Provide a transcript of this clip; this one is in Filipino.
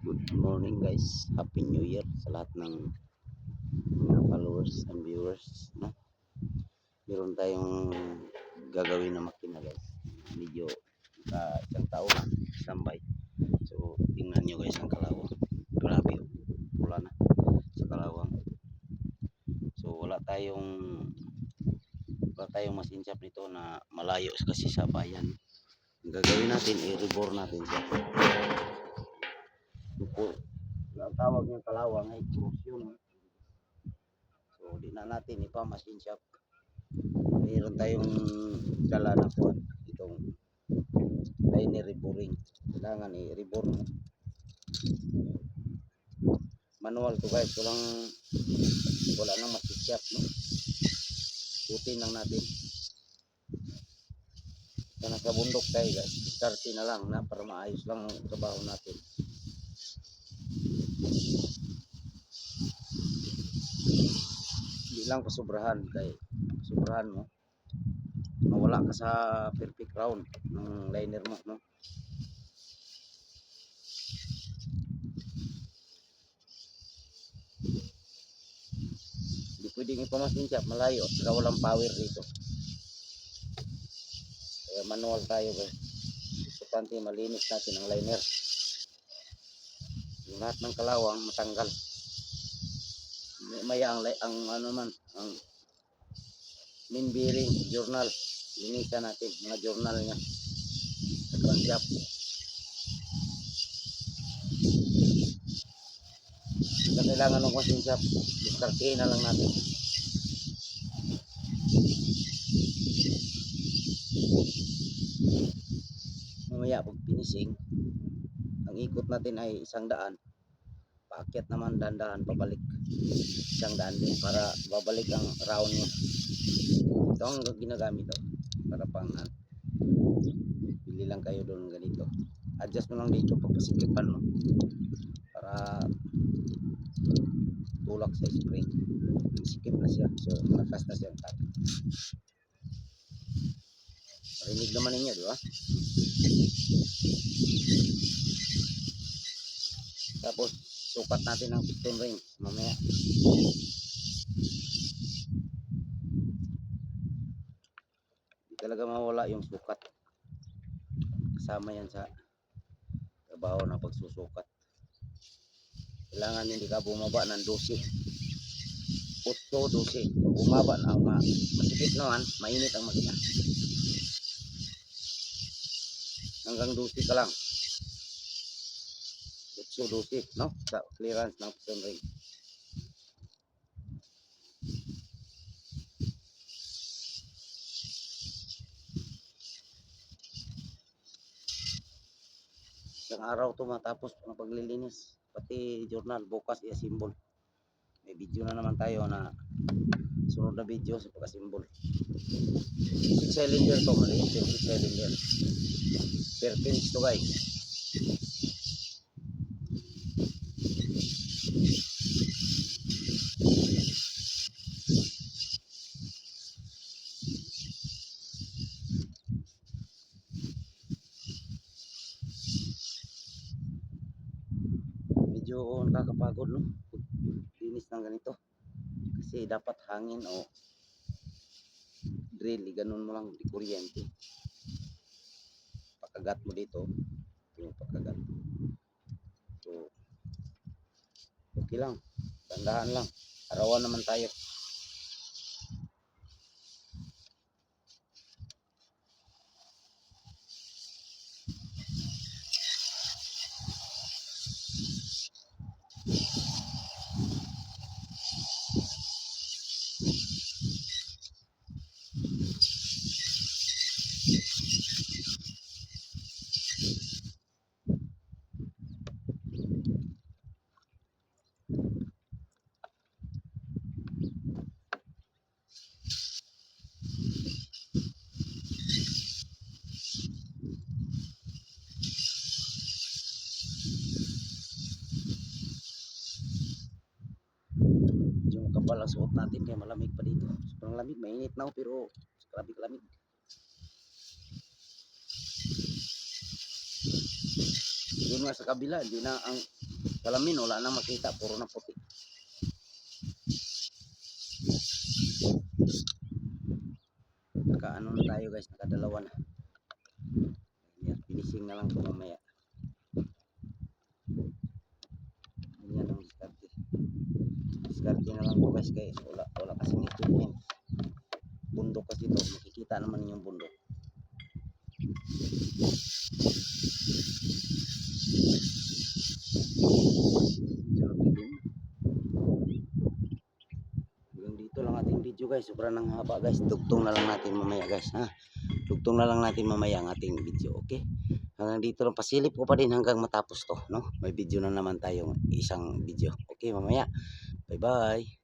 Good morning guys. Happy New Year sa lahat ng mga followers and viewers. No? Meron tayong gagawin na makina guys. Medyo isang tao na standby. So tingnan nyo guys ang kalawang. Grabe oh. Pula na sa kalawang. So wala tayong masinsyap nito na malayo kasi sa bayan. Ang gagawin natin i-rebore natin siya. Ang tawag ng kalawang ay corrosion. So di na natin ipamasinsyap. Mayroon tayong dala na po itong line reboring. Kailangan i-rebore mo. Manual to guys, wala nang masisyap, no? Putin lang natin. Kaya nasa bundok tayo guys, starte na lang na para maayos lang ang trabaho natin. Hindi lang pasobrahan kay sobrahan mo mawala ka sa perfect round ng liner mo, no? Hindi pwedeng ipamasinsyap malayo saka walang power dito. Kaya manual tayo guys. Importante malinis natin ang liner. Yung lahat ng kalawang matanggal. Maya ang ano man ang main bearing journal linisan natin mga journal niya sa crankshaft. Hindi kailangan ng crankshaft, diskartehin na lang natin. Mamaya pag finishing ang ikot natin ay 100, paakyat naman dandahan pabalik 100 din para babalik ang round niya. Ito ang ginagamit to para pang bili lang kayo doon ganito, adjust mo lang dito pagpasikipan mo para tulak sa spring, sikip na siya, so malakas na siya ang tap. Marinig naman ninyo, di ba? Tapos sukat natin ang piston ring mamaya. Hindi talaga mawala yung sukat, kasama yan sa trabaho ng pagsusukat. Kailangan hindi ka bumaba ng 12, 8, 12. Bumaba na masikip naman, mainit ang makina. Hanggang 12 ka lang, 8, 12, no? Sa clearance ng piston ring. Isang araw to matapos ang paglilinis, pati journal bukas i-assemble. May video na naman tayo na sunod na video sa pag-assemble. 6 cylinder to, maliit 6 cylinder per pins to guys. Medyo nakakapagod, no? Linis ng ganito kasi dapat hangin o drill, ganun mo lang di kuryente. Pagkagat mo dito, yung pagkagat. So okay lang, tandahan lang, arawan naman tayo. Yung kapal ang suot natin kaya malamig pa dito. Sobrang lamig, mainit na pero lamig. Doon nga sa kabila, hindi na ang salamin, wala na makita, puro na puti. Naka ano na tayo guys, nakadalawa na. Yan, finishing na lang ito mamaya. Ganyan ang diskarte. Diskarte na lang ito guys, kaya wala kasing equipment. Bundok kasi ito, makikita naman yung bundok. Hanggang dito lang ating video guys, sobrang nang haba guys. Dugtong na lang natin mamaya guys, ha. Dugtong na lang natin mamaya ang ating video, okay? Hanggang dito lang, pasilip ko pa din hanggang matapos to, no? May video na naman tayong isang video. Okay, mamaya. Bye bye.